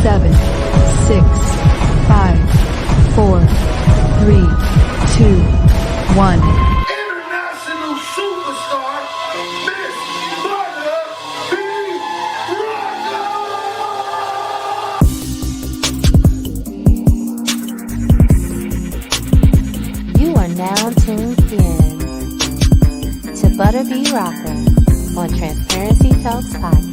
7, 6, 5, 4, 3, 2, 1. International superstar, Miss Marcia Adams. You are now tuned in to buttabrocka on Transparency Talks Podcast.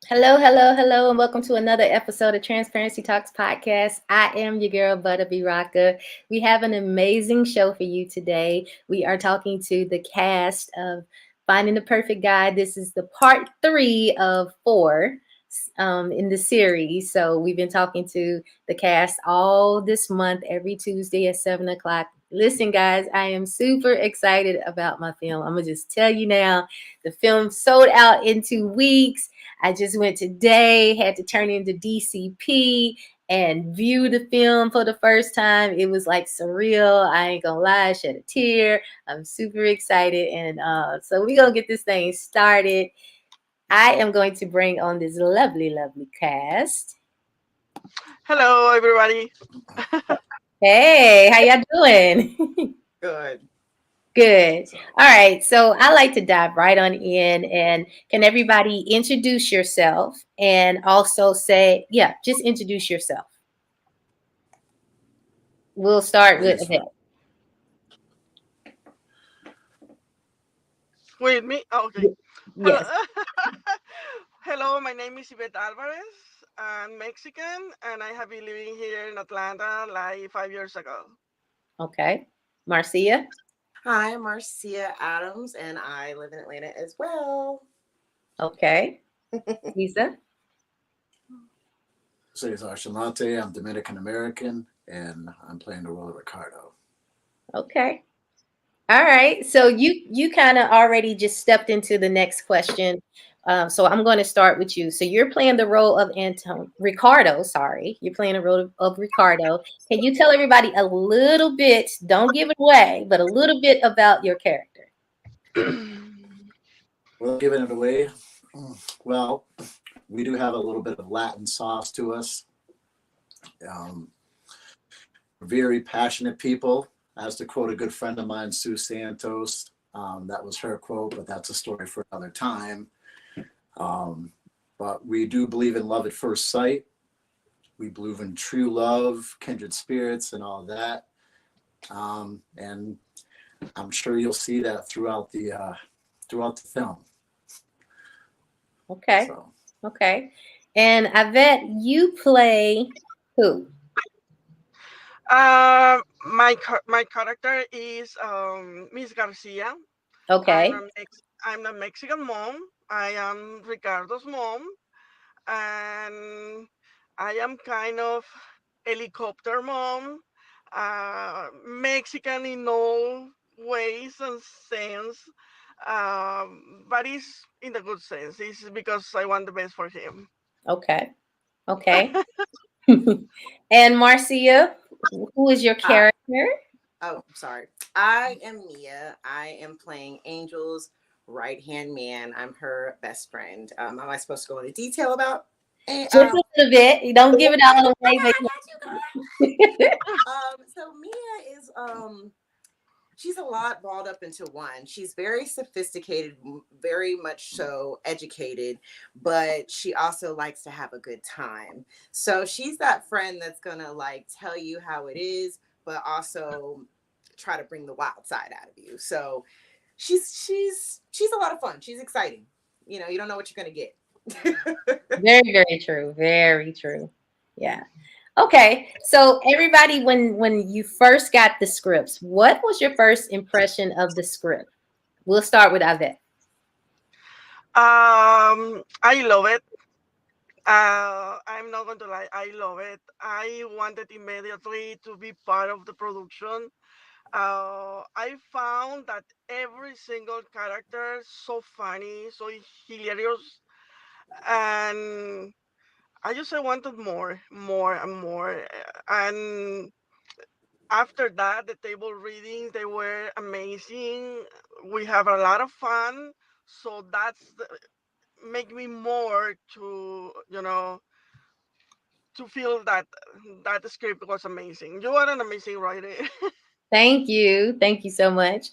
Hello, hello, hello, and welcome to another episode of Transparency Talks Podcast. I am your girl, buttabrocka. We have an amazing show for you today. We are talking to the cast of Finding the Perfect Guy. This is the part 3 of 4 in the series. So we've been talking to the cast all this month, every Tuesday at 7 o'clock. Listen, guys, I am super excited about my film. I'm going to just tell you now, the film sold out in 2 weeks. I just went today, had to turn into DCP and view the film for the first time. It was like surreal. I ain't gonna lie, I shed a tear. I'm super excited. And so we're gonna get this thing started. I am going to bring on this lovely, lovely cast. Hello, everybody. Hey, how y'all doing? Good. Good. All right. So I like to dive right on in, and can everybody introduce yourself and also say, just introduce yourself. We'll start with Ivette. With me? Oh, okay. Yes. Hello, my name is Ivette Alvarez. I'm Mexican, and I have been living here in Atlanta like 5 years ago. Okay. Marcia. Hi, I'm Marcia Adams, and I live in Atlanta as well. Okay. Cesar. Cesar Chanlatte. I'm Dominican American, and I'm playing the role of Ricardo. Okay. All right. So you kind of already just stepped into the next question. So I'm going to start with you. So you're playing the role of Ricardo. Sorry, you're playing the role of Ricardo. Can you tell everybody a little bit? Don't give it away, but a little bit about your character. Well, giving it away. Well, we do have a little bit of Latin sauce to us. Very passionate people. As to quote a good friend of mine, Sue Santos, that was her quote, but that's a story for another time. But we do believe in love at first sight. We believe in true love, kindred spirits, and all that. And I'm sure you'll see that throughout the film. Okay. Okay. And Ivette, you play who? My character is Miss Garcia. Okay. I'm a Mexican mom. I am Ricardo's mom, and I am kind of helicopter mom, Mexican in all ways and sense, but it's in the good sense. It's because I want the best for him. Okay. And Marcia, who is your character? Sorry. I am Mia. I am playing Angel's right-hand man. I'm her best friend. Am I supposed to go into detail about? Just a little bit. You don't give it all away. So Mia is she's a lot balled up into one. She's very sophisticated, very much so educated, but she also likes to have a good time. So she's that friend that's gonna like tell you how it is, but also try to bring the wild side out of you. So she's a lot of fun. She's exciting. You know, you don't know what you're gonna get. Very, very true. Very true. Yeah. Okay. So everybody, when you first got the scripts, what was your first impression of the script? We'll start with Ivette. I love it. I'm not going to lie, I love it. I wanted immediately to be part of the production. I found that every single character so funny, so hilarious, and I wanted more, more and more. And after that, the table readings, they were amazing. We have a lot of fun. So make me more to, to feel that that script was amazing. You are an amazing writer. Thank you. Thank you so much.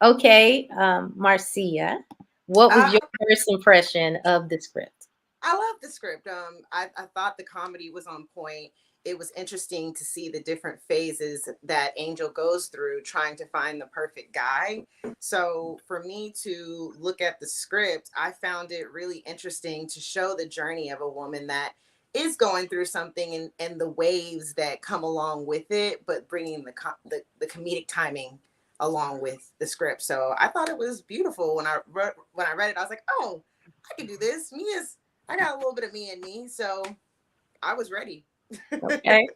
Okay, Marcia, what was Uh, your first impression of the script? I love the script. I thought the comedy was on point. It was interesting to see the different phases that Angel goes through trying to find the perfect guy. So for me to look at the script, I found it really interesting to show the journey of a woman that is going through something, and the waves that come along with it, but bringing the comedic timing along with the script. So I thought it was beautiful when when I read it. I was like, oh, I can do this. I got a little bit of me in me, so I was ready. Okay.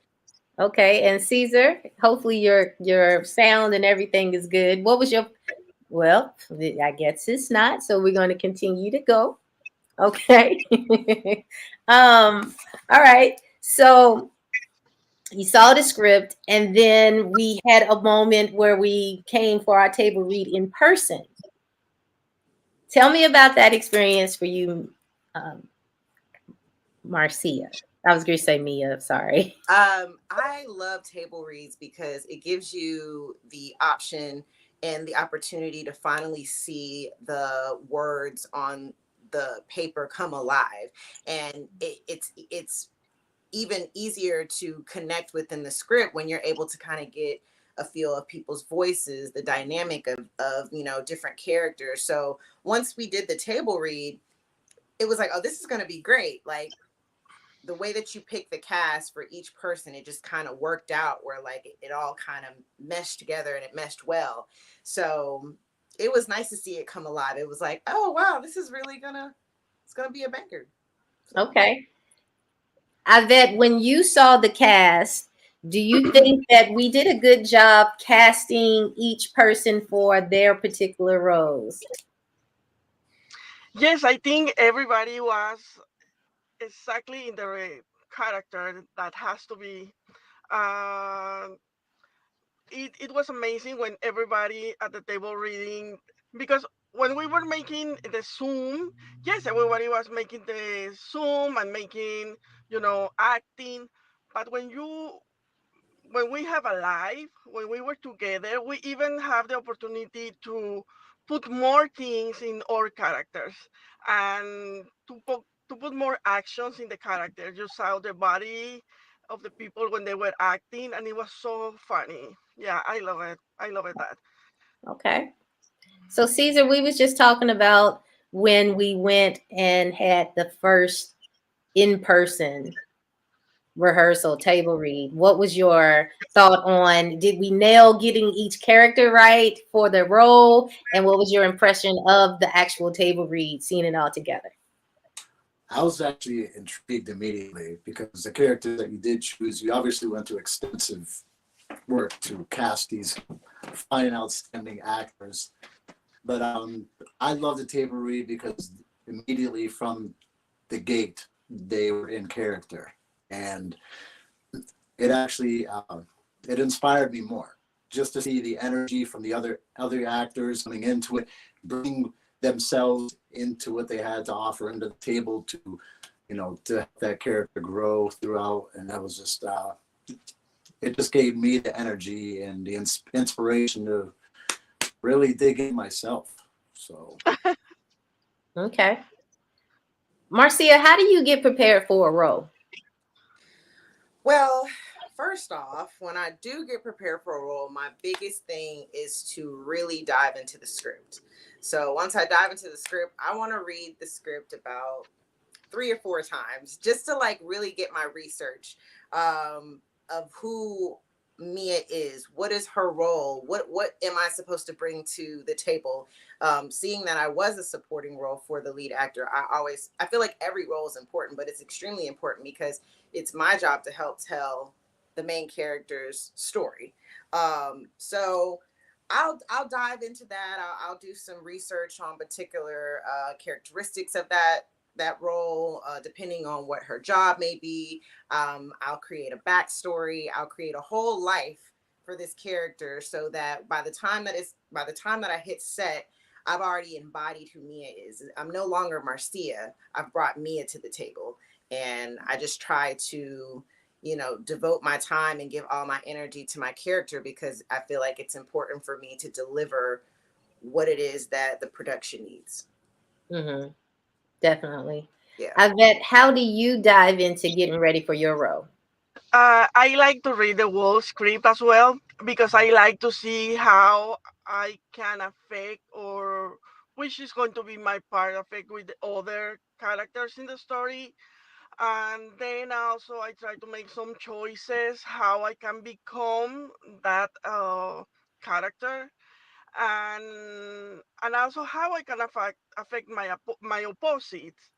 Okay. And Caesar, hopefully your sound and everything is good. What was your well, I guess it's not, so we're going to continue to go. Okay. All right. So you saw the script, and then we had a moment where we came for our table read in person. Tell me about that experience for you, um, Marcia. I was going to say Mia. Sorry. I love table reads because it gives you the option and the opportunity to finally see the words on the paper come alive, and it's even easier to connect within the script when you're able to kind of get a feel of people's voices, the dynamic of different characters. So once we did the table read, it was like, oh, this is going to be great. Like, the way that you pick the cast for each person, it just kind of worked out where like it all kind of meshed together and it meshed well. So it was nice to see it come alive. It was like, oh wow, this is really it's gonna be a banker. So. Okay. Ivette, when you saw the cast, do you think that we did a good job casting each person for their particular roles? Yes, I think everybody was exactly in the character that has to be. Uh, it was amazing when everybody at the table reading, because when we were making the Zoom, yes, everybody was making the Zoom and making, acting. But when we have a live, when we were together, we even have the opportunity to put more things in our characters and to put more actions in the character. You saw the body of the people when they were acting, and it was so funny. Yeah, I love it. I love it that. Okay. So Caesar, we was just talking about when we went and had the first in-person rehearsal table read. What was your thought on, did we nail getting each character right for the role? And what was your impression of the actual table read, seeing it all together? I was actually intrigued immediately because the characters that you did choose, you obviously went through extensive work to cast these fine, outstanding actors. But I love the table read because immediately from the gate, they were in character. And it actually, it inspired me more just to see the energy from the other actors coming into it, bring themselves into what they had to offer into the table to, to have that character grow throughout. And that was just, it just gave me the energy and the inspiration to really dig in myself. So. Okay. Marcia, how do you get prepared for a role? Well, first off, when I do get prepared for a role, my biggest thing is to really dive into the script. So once I dive into the script, I want to read the script about 3 or 4 times just to like really get my research of who Mia is. What is her role? What am I supposed to bring to the table? Seeing that I was a supporting role for the lead actor, I feel like every role is important, but it's extremely important because it's my job to help tell the main character's story. So I'll dive into that. I'll do some research on particular characteristics of that role, depending on what her job may be. I'll create a backstory. I'll create a whole life for this character, so that by the time that I hit set, I've already embodied who Mia is. I'm no longer Marcia. I've brought Mia to the table, and I just try to, devote my time and give all my energy to my character, because I feel like it's important for me to deliver what it is that the production needs. Mm-hmm. Definitely. Yeah. Ivette, how do you dive into getting ready for your role? I like to read the whole script as well, because I like to see how I can affect, or which is going to be my part affect with the other characters in the story. And then also I try to make some choices how I can become that character, and also how I can affect my opposites,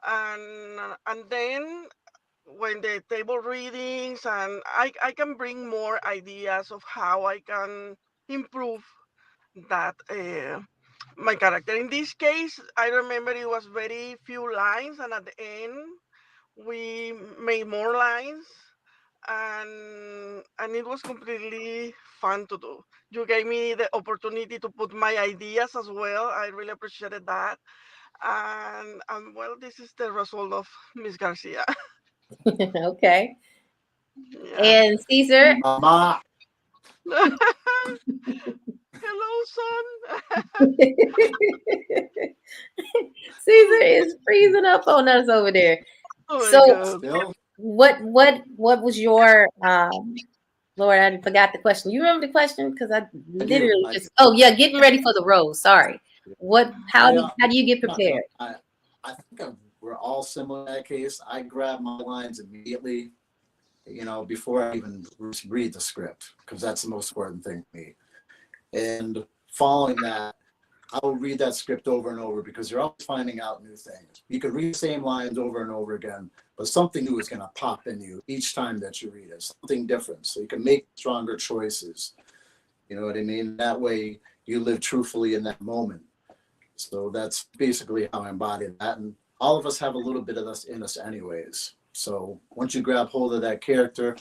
and then when the table readings, and I can bring more ideas of how I can improve that my character. In this case, I remember it was very few lines, and at the end we made more lines, and it was completely fun to do. You gave me the opportunity to put my ideas as well. I really appreciated that. And well, this is the result of Miss Garcia. Okay. Yeah. And Cesar? Mama. Hello, son. Caesar is freezing up on us over there. Oh my So God. Still? what was your Lord, I forgot the question. You remember the question? Because I literally I just getting ready for the role. Sorry. How do you get prepared? I think we're all similar in that case. I grab my lines immediately, before I even read the script, because that's the most important thing to me. And following that, I will read that script over and over, because you're always finding out new things. You could read the same lines over and over again, but something new is going to pop in you each time that you read it, something different. So you can make stronger choices. You know what I mean? That way you live truthfully in that moment. So that's basically how I embody that. And all of us have a little bit of this in us anyways. So once you grab hold of that character,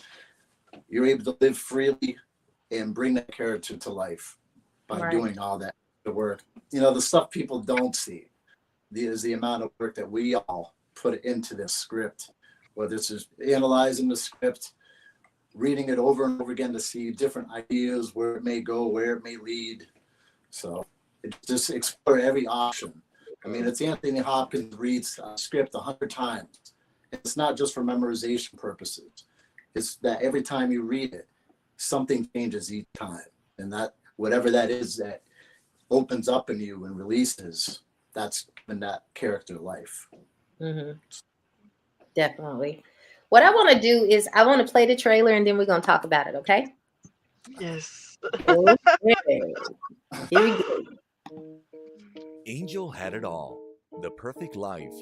you're able to live freely and bring that character to life by doing all that work. The stuff people don't see is the amount of work that we all put into this script, whether it's just analyzing the script, reading it over and over again to see different ideas, where it may go, where it may lead. So it just explore every option. I mean, it's Anthony Hopkins reads a script 100 times. It's not just for memorization purposes. It's that every time you read it, something changes each time. And that whatever that is that opens up in you and releases, that's in that character life. Mm-hmm. Definitely. What I want to do is I want to play the trailer, and then we're going to talk about it, okay? Yes. Okay. Here we go. Angel had it all: the perfect life,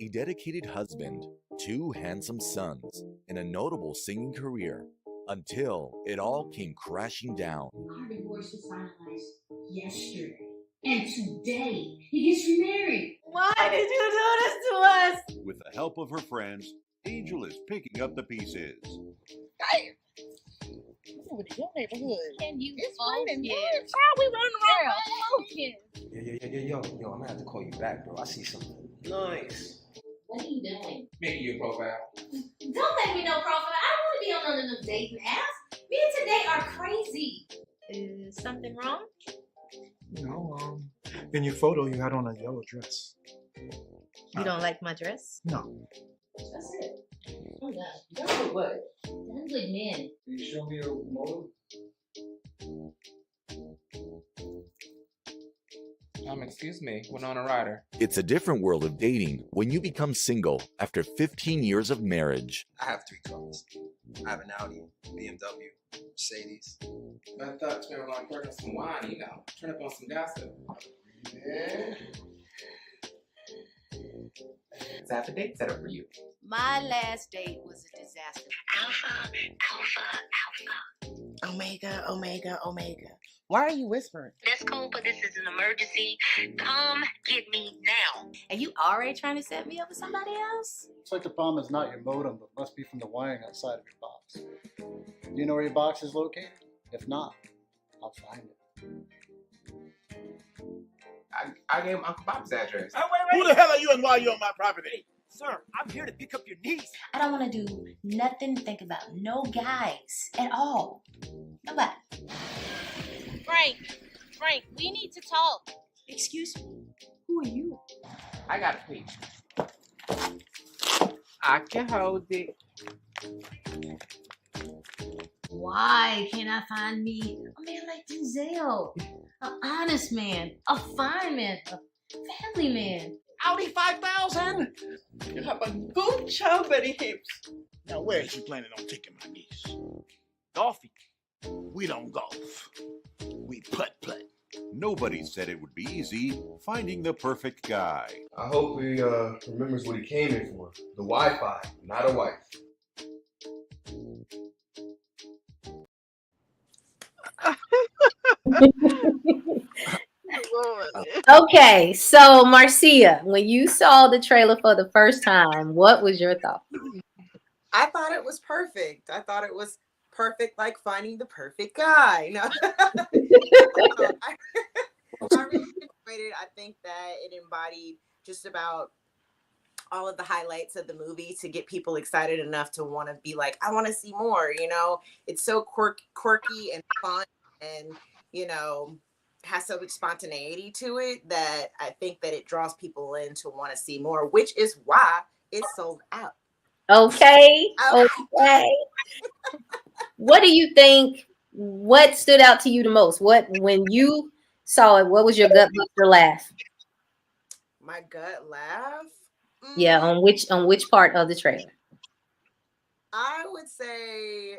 a dedicated husband, 2 handsome sons, and a notable singing career, until it all came crashing down. Our divorce was finalized yesterday, and today he gets remarried. Why did you do this to us? With the help of her friends, Angel is picking up the pieces. Over to your neighborhood. Can you It's focus? raining. How we running around? Focus. Yo, I'm gonna have to call you back, bro. I see something nice. What are you doing? Making your profile. Don't make me no profile. I don't want to be on none of them dating apps. Me and today are crazy. Is something wrong? In your photo, you had on a yellow dress. You don't like my dress? No. That's it. Oh, God. Done with what? Done with men. Can you show me your motive? Excuse me, Winona Ryder. It's a different world of dating when you become single after 15 years of marriage. I have 3 cars. I have an Audi, BMW, Mercedes. I thought you were like drinking some wine, you know, turn up on some gossip. Yeah. So I have a date set up for you. My last date was a disaster. Alpha. Omega, Omega, Omega. Why are you whispering? That's cool, but this is an emergency. Come get me now. And you already trying to set me up with somebody else? Looks like the problem is not your modem, but must be from the wiring outside of your box. Do you know where your box is located? If not, I'll find it. I gave Uncle Bob's address. Oh, wait. Who the hell are you and why are you on my property? Sir, I'm here to pick up your niece. I don't want to do nothing to think about. No guys at all. Nobody. Frank, we need to talk. Excuse me. Who are you? I got a page. I can hold it. Why can't I find me a man like Denzel? An honest man, a fine man, a family man. Audi 5000? You have a good job, Betty Hips. Now, where is you planning on taking my niece? Golfing. We don't golf. We putt-putt. Nobody said it would be easy finding the perfect guy. I hope he remembers what he came in for. The Wi-Fi, not a wife. Okay, so Marcia, when you saw the trailer for the first time, what was your thought? I thought it was perfect. I thought it was perfect, like finding the perfect guy. No. I really enjoyed it. I think that it embodied just about all of the highlights of the movie to get people excited enough to want to be like, I want to see more. You know, it's so quirky and fun, and has so much spontaneity to it that I think that it draws people in to want to see more, which is why it's sold out. Okay. What do you think? What stood out to you the most? When you saw it, what was your gut buster laugh? My gut laugh? Yeah, on which part of the trailer? I would say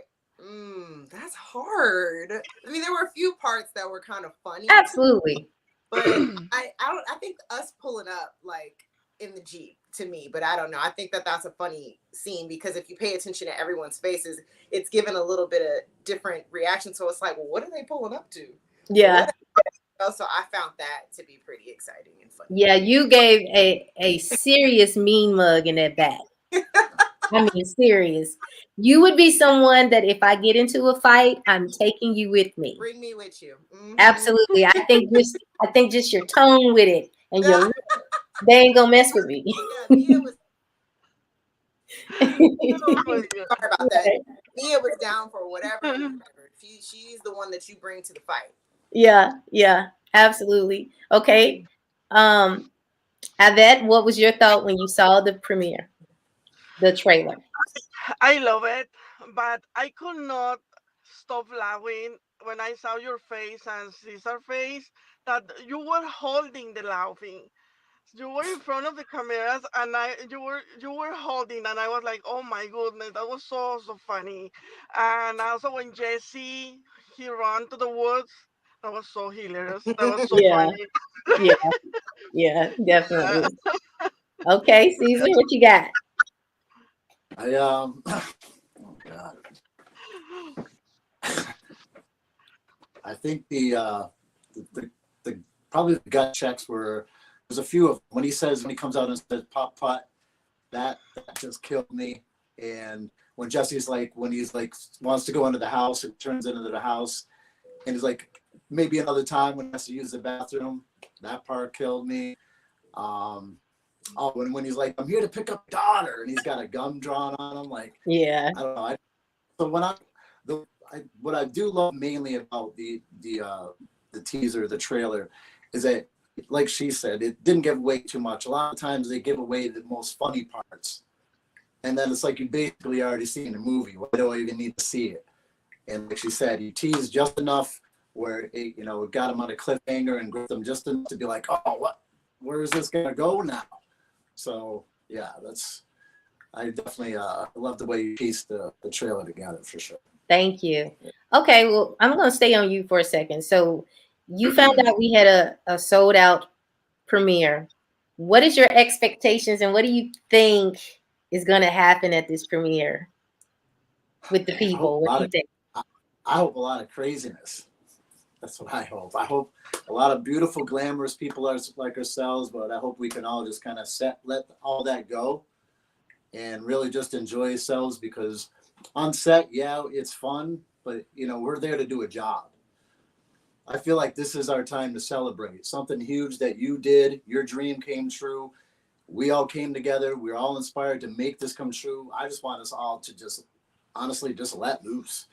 that's hard. I mean, there were a few parts that were kind of funny. Absolutely. But I think us pulling up like in the Jeep to me, but I don't know. I think that that's a funny scene because if you pay attention to everyone's faces, it's given a little bit of different reaction. So it's like, well, what are they pulling up to? Yeah. So I found that to be pretty exciting and funny. Yeah, you gave a serious mean mug in that bag. I mean, serious. You would be someone that if I get into a fight, I'm taking you with me. Bring me with you. Mm-hmm. Absolutely. I think just your tone with it and they ain't gonna mess with me. Mia was sorry about that. Mia was down for whatever. She's the one that you bring to the fight. Yeah, absolutely. Okay. Ivette, what was your thought when you saw the premiere, the trailer? I love it, but I could not stop laughing when I saw your face and Cesar's face, that you were holding the laughing. You were in front of the cameras and you were holding, and I was like, oh my goodness, that was so funny. And also when Jesse he ran to the woods, that was so hilarious. That was so funny. Yeah, definitely. Okay, Cesar, what you got? Oh God. I think the probably the gut checks were, there's a few of them. When he comes out and says pop pot, that just killed me. And when Jesse's like, when he's like wants to go into the house, it turns into the house, and he's like, maybe another time when he has to use the bathroom, that part killed me. When he's like, I'm here to pick up daughter, and he's got a gun drawn on him, like, yeah, I don't know. So what I do love mainly about the teaser, the trailer, is that, like she said, it didn't give away too much. A lot of times they give away the most funny parts, and then it's like you basically already seen the movie. Why do I even need to see it? And like she said, you tease just enough where it got them on a cliffhanger and gripped them just enough to be like, oh, what? Where is this gonna go now? So yeah, I definitely love the way you pieced the trailer together for sure. Thank you. Okay, well, I'm going to stay on you for a second. So you found out we had a sold out premiere. What is your expectations and what do you think is going to happen at this premiere with the people? What do you think? I hope a lot of craziness. That's what I hope. I hope a lot of beautiful, glamorous people are like ourselves, but I hope we can all just kind of let all that go and really just enjoy ourselves, because on set, yeah, it's fun, but we're there to do a job. I feel like this is our time to celebrate something huge that you did. Your dream came true. We all came together. We're all inspired to make this come true. I just want us all to just honestly just let loose.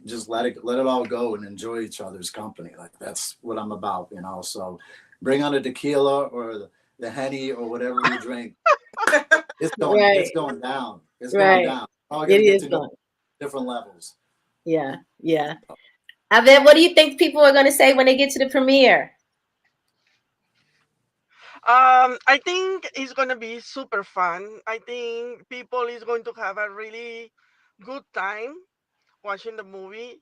Just let it all go and enjoy each other's company. Like, that's what I'm about, So bring on a tequila or the Henny or whatever we drink. It's going down. It's going down. All gonna get to know different levels. Yeah. Ivette, what do you think people are going to say when they get to the premiere? I think it's going to be super fun. I think people is going to have a really good time watching the movie.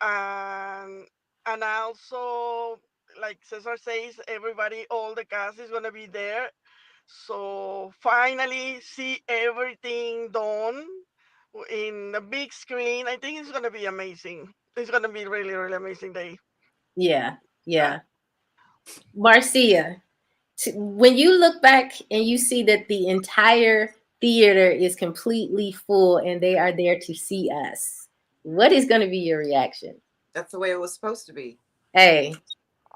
And also, like Cesar says, everybody, all the cast is going to be there. So finally see everything done in the big screen. I think it's going to be amazing. It's going to be really, really amazing day. Yeah. Marcia, when you look back and you see that the entire theater is completely full and they are there to see us, what is going to be your reaction? That's the way it was supposed to be. Hey.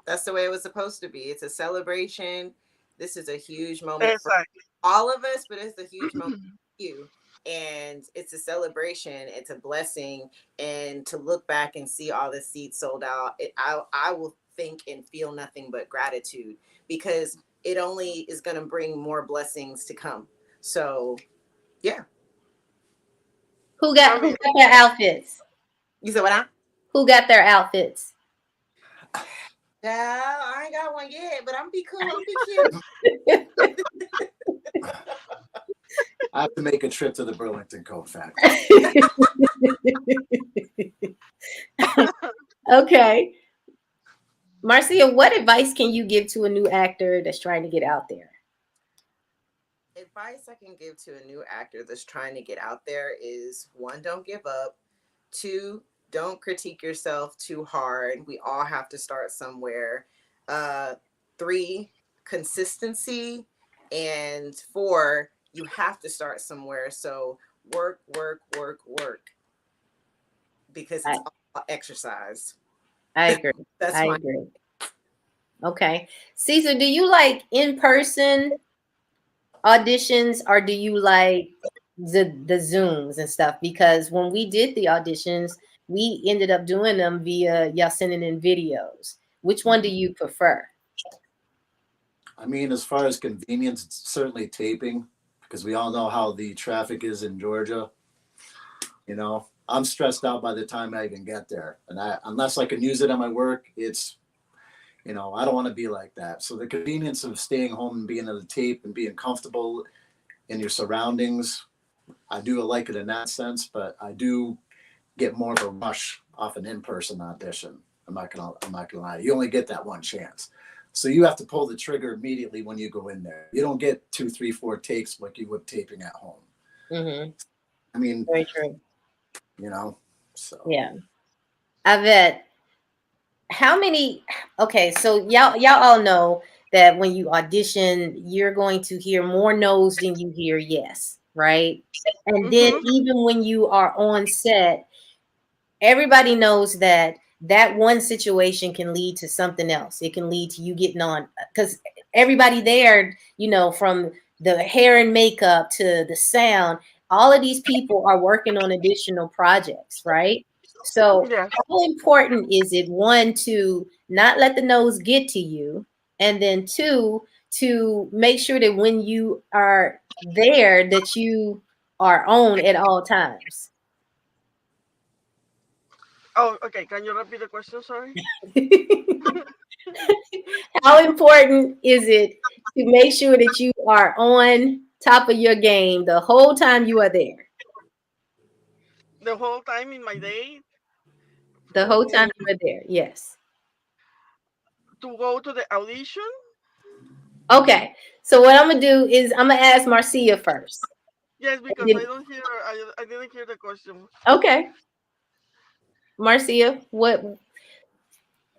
That's the way it was supposed to be. It's a celebration. This is a huge moment for all of us, but it's a huge moment for you. And it's a celebration. It's a blessing. And to look back and see all the seats sold out, I will think and feel nothing but gratitude, because it only is going to bring more blessings to come. So, yeah. Who got their outfits? You said what? Who got their outfits? I ain't got one yet, but I'm be cool. I'm be cute. I have to make a trip to the Burlington Coat Factory. Okay. Marcia, what advice can you give to a new actor that's trying to get out there? Advice I can give to a new actor that's trying to get out there is: 1, don't give up. 2, don't critique yourself too hard. We all have to start somewhere. 3, consistency. And 4, you have to start somewhere. So work. Because it's all exercise. I agree. I agree. Okay. Cesar, do you like in-person auditions or do you like the Zooms and stuff? Because when we did the auditions, we ended up doing them via y'all sending in videos. Which one do you prefer? I mean, as far as convenience, it's certainly taping, because we all know how the traffic is in Georgia. I'm stressed out by the time I even get there. And unless I can use it at my work, it's, I don't want to be like that. So the convenience of staying home and being able to tape and being comfortable in your surroundings, I do like it in that sense, but I do get more of a rush off an in-person audition. I'm not gonna lie. You only get that one chance. So you have to pull the trigger immediately when you go in there. You don't get 2, 3, 4 takes like you would taping at home. Mm-hmm. I mean, very true. So yeah. Ivette, how many? Okay, so y'all all know that when you audition, you're going to hear more no's than you hear yes, right? And then even when you are on set, everybody knows that one situation can lead to something else. It can lead to you getting on, because everybody there, from the hair and makeup to the sound, all of these people are working on additional projects, right? So how important is it, 1, to not let the nose get to you, and then 2, to make sure that when you are there that you are on at all times? Oh, okay. Can you repeat the question? Sorry. How important is it to make sure that you are on top of your game the whole time you are there? the whole time in my day The whole time you were there, yes. to go to the audition. Okay, so what I'm gonna do is I'm gonna ask Marcia first. Yes, And because then- I didn't hear the question. okay, Marcia,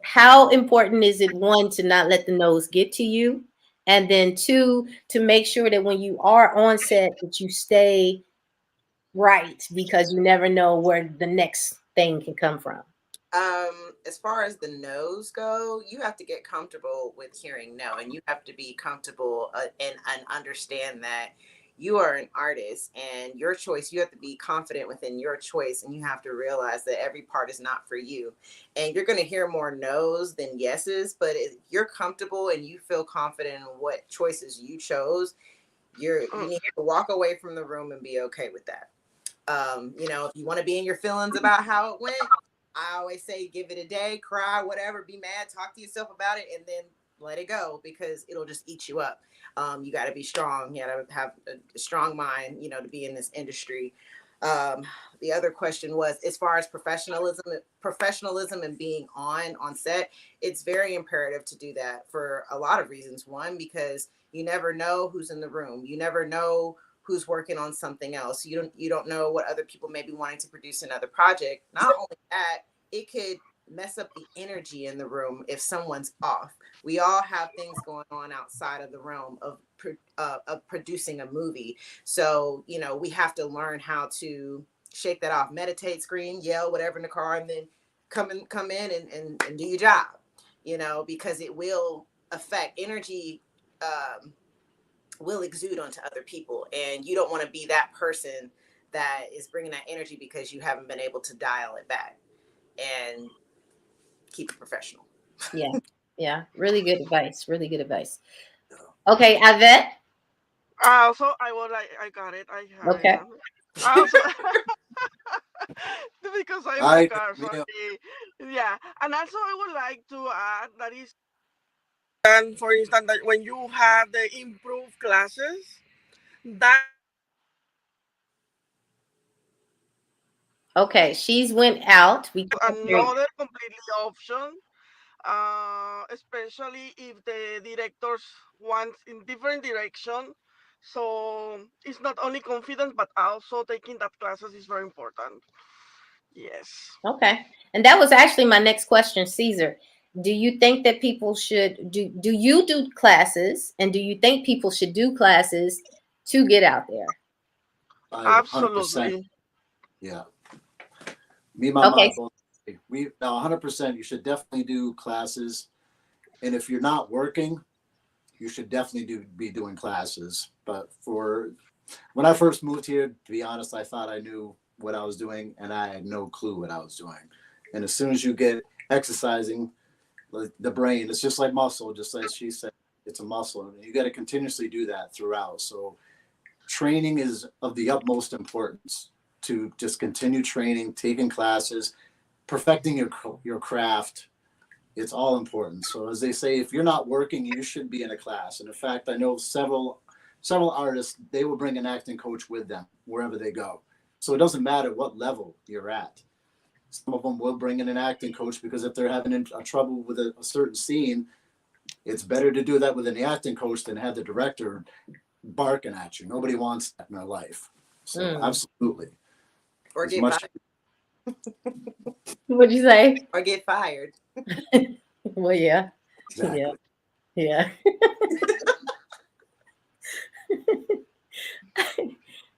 how important is it, one, to not let the nose get to you, and then two, to make sure that when you are on set that you stay right, because you never know where the next thing can come from. As far as the no's go, you have to get comfortable with hearing no, and you have to be comfortable and understand that you are an artist and your choice. You have to be confident within your choice, and you have to realize that every part is not for you. And you're going to hear more no's than yeses, but if you're comfortable and you feel confident in what choices you chose, you need to walk away from the room and be okay with that. If you want to be in your feelings about how it went, I always say give it a day, cry, whatever, be mad, talk to yourself about it, and then let it go, because it'll just eat you up. You got to be strong. You got to have a strong mind, to be in this industry. The other question was, as far as professionalism and being on set, it's very imperative to do that for a lot of reasons. One, because you never know who's in the room. You never know who's working on something else. You don't know what other people may be wanting to produce another project. Not only that, it could mess up the energy in the room if someone's off. We all have things going on outside of the realm of producing a movie. So, we have to learn how to shake that off, meditate, scream, yell, whatever in the car, and then come in and do your job, because it will affect energy, will exude onto other people. And you don't want to be that person that is bringing that energy because you haven't been able to dial it back. And keep it professional. Yeah. Really good advice. Really good advice. Okay, Ivette. Also, I got it. I have Okay. it. Also, because I forgot. Sorry. Yeah, and also I would like to add that is, and for instance, that when you have the improved classes, that Okay, she's went out. another completely option, especially if the directors want in different direction. So it's not only confidence, but also taking that classes is very important. Yes. Okay, and that was actually my next question, Cesar. Do you think that people should do you do classes, and do you think people should do classes to get out there? Absolutely. 100%. Yeah. Me and my mom both. We now 100%. You should definitely do classes, and if you're not working, you should definitely be doing classes. But when I first moved here, to be honest, I thought I knew what I was doing, and I had no clue what I was doing. And as soon as you get exercising, the brain, it's just like muscle, just like she said, it's a muscle. And you got to continuously do that throughout. So training is of the utmost importance, to just continue training, taking classes, perfecting your craft. It's all important. So as they say, if you're not working, you should be in a class. And in fact, I know several artists, they will bring an acting coach with them wherever they go. So it doesn't matter what level you're at. Some of them will bring in an acting coach because if they're having a trouble with a certain scene, it's better to do that with an acting coach than have the director barking at you. Nobody wants that in their life. So absolutely. Or get fired. What'd you say? Or get fired. Well, yeah. Exactly. Yeah.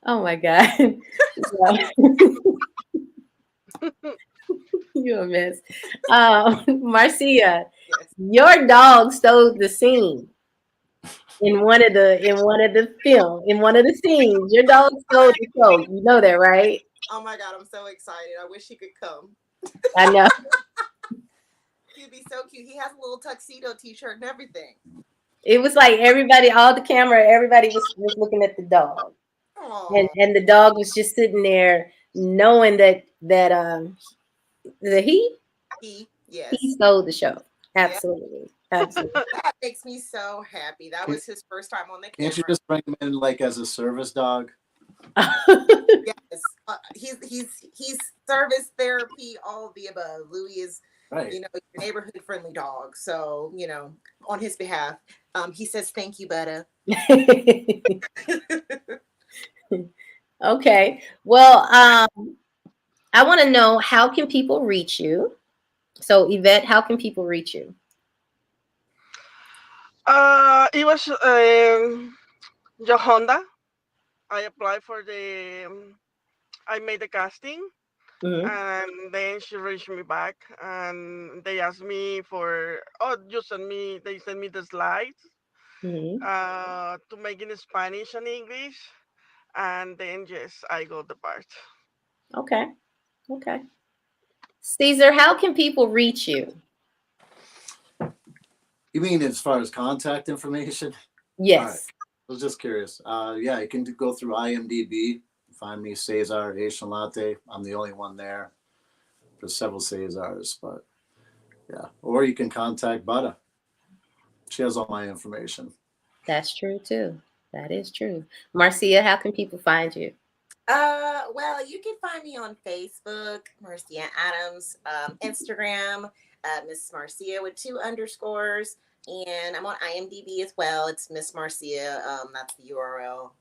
Oh my God. You're a mess. Marcia, your dog stole the scene in one of the scenes. Your dog stole the show. You know that, right? Oh my God, I'm so excited. I wish he could come. I know. He'd be so cute. He has a little tuxedo t-shirt and everything. It was like everybody was looking at the dog. And the dog was just sitting there knowing that he stole the show. Absolutely. Absolutely. That makes me so happy. That was his first time on the camera. Can't you just bring him in like as a service dog? Yes, he's service therapy, all of the above. Louis is, Right. your neighborhood friendly dog. So on his behalf, he says thank you, Butter. Okay. Well, I want to know, how can people reach you? So, Ivette, how can people reach you? It was your Honda. I applied for I made the casting, Mhm. and then she reached me back, and they asked me for, oh, they sent me the slides Mhm. to make in Spanish and English, and then yes, I got the part. Okay. Okay. Cesar, how can people reach you? You mean as far as contact information? Yes. All right. I was just curious. Yeah, you can go through IMDb, find me Cesar Chanlatte. I'm the only one there. There's several Cesars, but yeah. Or you can contact Butter. She has all my information. That's true too. That is true. Marcia, how can people find you? Well, you can find me on Facebook, Marcia Adams, Instagram, Miss Marcia with 2 underscores, and I'm on IMDb as well. It's Miss Marcia. That's the URL.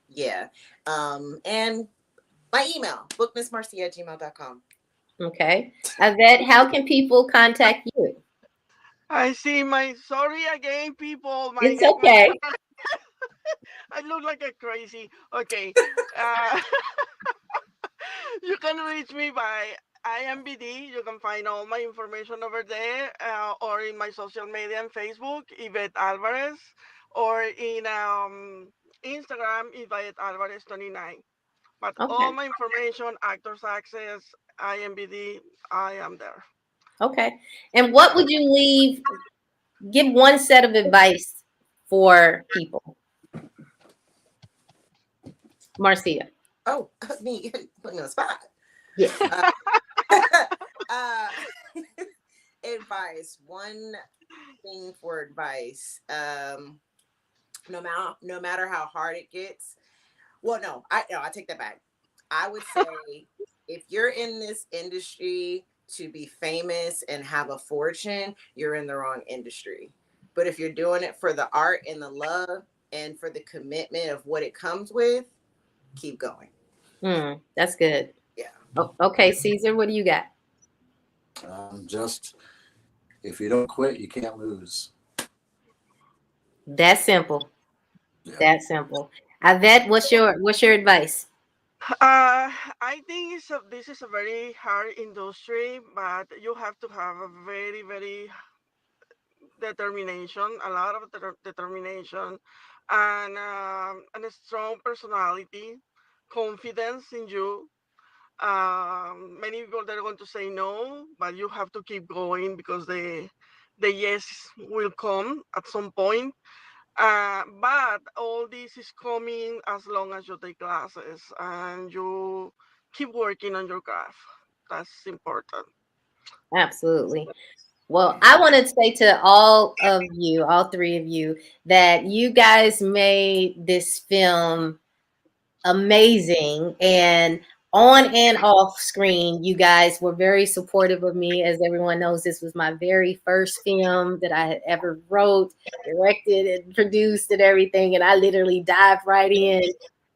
Yeah. And my email, bookmissmarcia@gmail.com. Okay. Ivette, how can people contact you? I see sorry again, people. It's okay. I look like a crazy. Okay. Uh, you can reach me by IMBD. You can find all my information over there, or in my social media and Facebook, Ivette Alvarez, or in Instagram, Ivette Alvarez 29. But Okay. all my information, Actors Access, IMBD, I am there. Okay. And what would you give one set of advice for people? Marcia. Oh, me putting me on the spot. Yes. Advice. One thing for advice. No matter how hard it gets. Well, no, I take that back. I would say if you're in this industry to be famous and have a fortune, you're in the wrong industry. But if you're doing it for the art and the love and for the commitment of what it comes with, keep going. That's good. Yeah. Okay, Cesar, what do you got? Just if you don't quit, you can't lose. That's simple. Yeah. That's simple. Ivette, what's your advice? I think this is a very hard industry, but you have to have a very, very determination, a lot of determination, and a strong personality, confidence in you. Many people they're going to say no, but you have to keep going because the yes will come at some point. But all this is coming as long as you take classes and you keep working on your craft. That's important. Absolutely. Well, I want to say to all of you, all 3 of you, that you guys made this film amazing, and on and off screen you guys were very supportive of me. As everyone knows, this was my very first film that I had ever wrote, directed, and produced and everything, and I literally dived right in,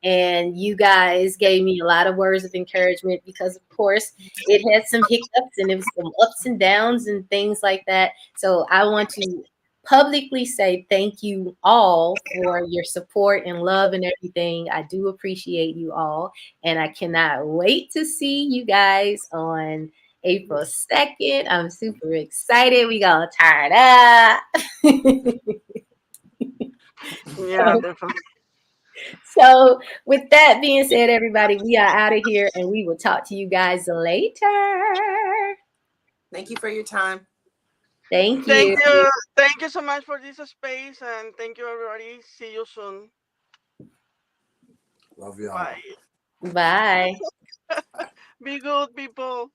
and you guys gave me a lot of words of encouragement, because of course it had some hiccups and it was some ups and downs and things like that. So I want to publicly say thank you all for your support and love and everything. I do appreciate you all, and I cannot wait to see you guys on April 2nd. I'm super excited. We gonna turn up. Yeah, definitely. So with that being said, everybody, we are out of here, and we will talk to you guys later. Thank you for your time. Thank Thank you. you. Thank you so much for this space, and thank you, everybody. See you soon. Love y'all. Bye. Bye. Be good, people.